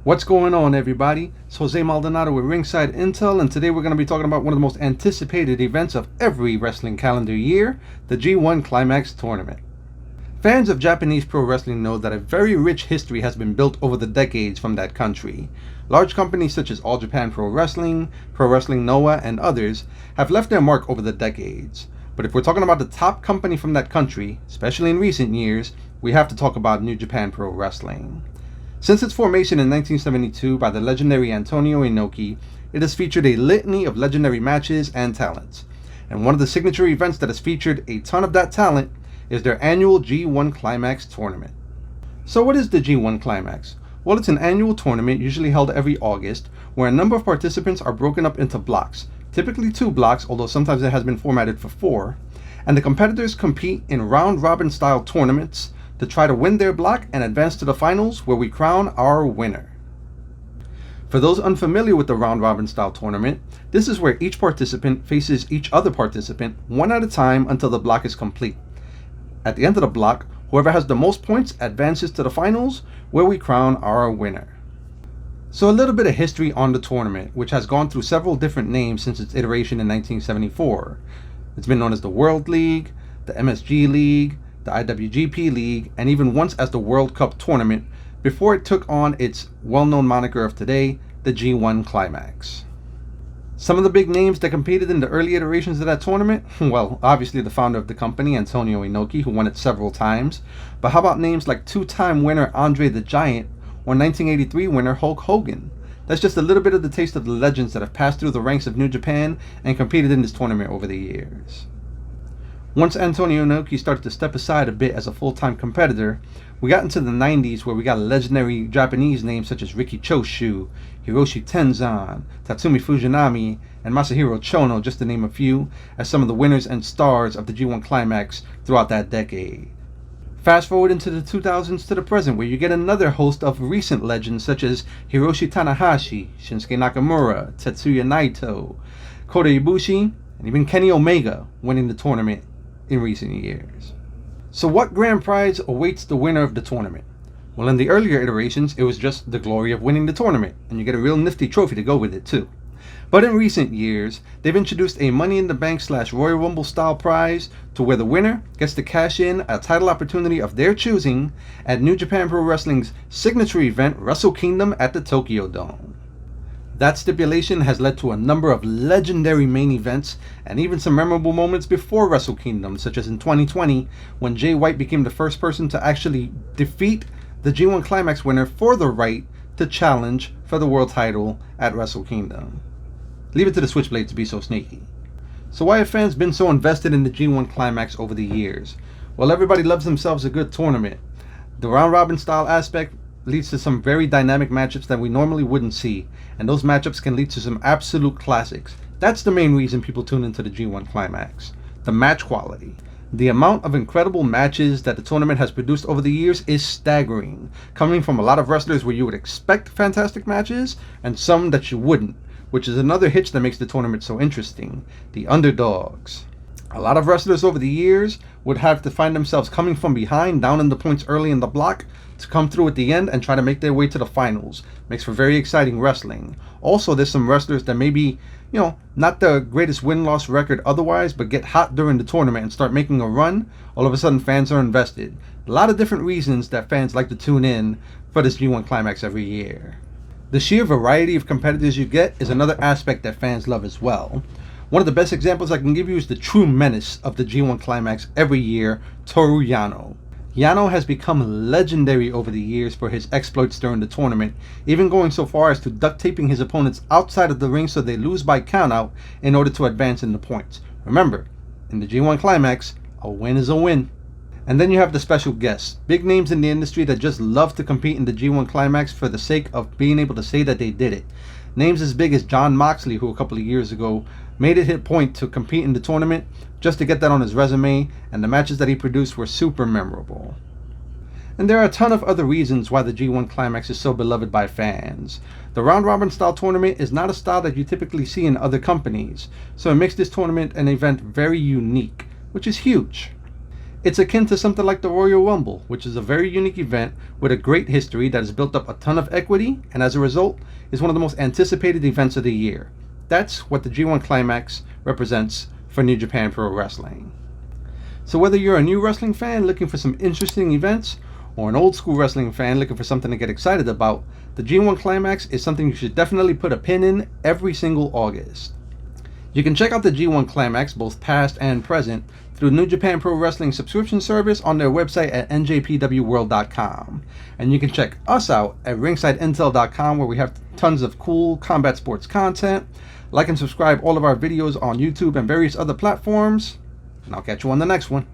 What's going on, everybody? It's Jose Maldonado with Ringside Intel, and today we're going to be talking about one of the most anticipated events of every wrestling calendar year, the G1 Climax tournament. Fans of Japanese pro wrestling know that a very rich history has been built over the decades from that country. Large companies such as All Japan Pro Wrestling Noah, and others have left their mark over the decades. But if we're talking about the top company from that country, especially in recent years, we have to talk about New Japan Pro Wrestling. Since its formation in 1972 by the legendary Antonio Inoki, it has featured a litany of legendary matches and talents. And one of the signature events that has featured a ton of that talent is their annual G1 Climax tournament. So what is the G1 Climax? Well, it's an annual tournament usually held every August where a number of participants are broken up into blocks, typically 2 blocks, although sometimes it has been formatted for 4, and the competitors compete in round-robin style tournaments to try to win their block and advance to the finals where we crown our winner. For those unfamiliar with the round-robin style tournament, this is where each participant faces each other participant one at a time until the block is complete. At the end of the block, whoever has the most points advances to the finals where we crown our winner. So a little bit of history on the tournament, which has gone through several different names since its iteration in 1974. It's been known as the World League, the MSG League, the IWGP League, and even once as the World Cup Tournament before it took on its well-known moniker of today, the G1 Climax. Some of the big names that competed in the early iterations of that tournament, well, obviously the founder of the company, Antonio Inoki, who won it several times, but how about names like 2-time winner Andre the Giant or 1983 winner Hulk Hogan? That's just a little bit of the taste of the legends that have passed through the ranks of New Japan and competed in this tournament over the years. Once Antonio Inoki started to step aside a bit as a full-time competitor, we got into the 90s where we got legendary Japanese names such as Riki Choshu, Hiroshi Tenzan, Tatsumi Fujinami, and Masahiro Chono, just to name a few, as some of the winners and stars of the G1 Climax throughout that decade. Fast forward into the 2000s to the present, where you get another host of recent legends such as Hiroshi Tanahashi, Shinsuke Nakamura, Tetsuya Naito, Kota Ibushi, and even Kenny Omega winning the tournament in recent years. So what grand prize awaits the winner of the tournament? Well, in the earlier iterations, it was just the glory of winning the tournament, and you get a real nifty trophy to go with it too. But in recent years, they've introduced a Money in the Bank / Royal Rumble style prize to where the winner gets to cash in a title opportunity of their choosing at New Japan Pro Wrestling's signature event, Wrestle Kingdom at the Tokyo Dome. That stipulation has led to a number of legendary main events and even some memorable moments before Wrestle Kingdom, such as in 2020 when Jay White became the first person to actually defeat the G1 Climax winner for the right to challenge for the world title at Wrestle Kingdom. Leave it to the Switchblade to be so sneaky. So why have fans been so invested in the G1 Climax over the years? Well, everybody loves themselves a good tournament. The round-robin style aspect leads to some very dynamic matchups that we normally wouldn't see, and those matchups can lead to some absolute classics. That's the main reason people tune into the G1 Climax. The match quality. The amount of incredible matches that the tournament has produced over the years is staggering, coming from a lot of wrestlers where you would expect fantastic matches and some that you wouldn't, which is another hitch that makes the tournament so interesting. The underdogs. A lot of wrestlers over the years would have to find themselves coming from behind, down in the points early in the block, to come through at the end and try to make their way to the finals. Makes for very exciting wrestling. Also, there's some wrestlers that maybe, not the greatest win-loss record otherwise, but get hot during the tournament and start making a run. All of a sudden, fans are invested. A lot of different reasons that fans like to tune in for this G1 Climax every year. The sheer variety of competitors you get is another aspect that fans love as well. One of the best examples I can give you is the true menace of the G1 Climax every year, Toru Yano. Yano has become legendary over the years for his exploits during the tournament, even going so far as to duct taping his opponents outside of the ring so they lose by countout in order to advance in the points. Remember, in the G1 Climax, a win is a win. And then you have the special guests, big names in the industry that just love to compete in the G1 Climax for the sake of being able to say that they did it. Names as big as Jon Moxley, who a couple of years ago made it his point to compete in the tournament just to get that on his resume, and the matches that he produced were super memorable. And there are a ton of other reasons why the G1 Climax is so beloved by fans. The round-robin style tournament is not a style that you typically see in other companies, so it makes this tournament an event very unique, which is huge. It's akin to something like the Royal Rumble, which is a very unique event with a great history that has built up a ton of equity, and as a result, is one of the most anticipated events of the year. That's what the G1 Climax represents for New Japan Pro Wrestling. So whether you're a new wrestling fan looking for some interesting events, or an old school wrestling fan looking for something to get excited about, the G1 Climax is something you should definitely put a pin in every single August. You can check out the G1 Climax, both past and present, through New Japan Pro Wrestling subscription service on their website at NJPWWorld.com. And you can check us out at RingsideIntel.com, where we have tons of cool combat sports content. Like and subscribe all of our videos on YouTube and various other platforms. And I'll catch you on the next one.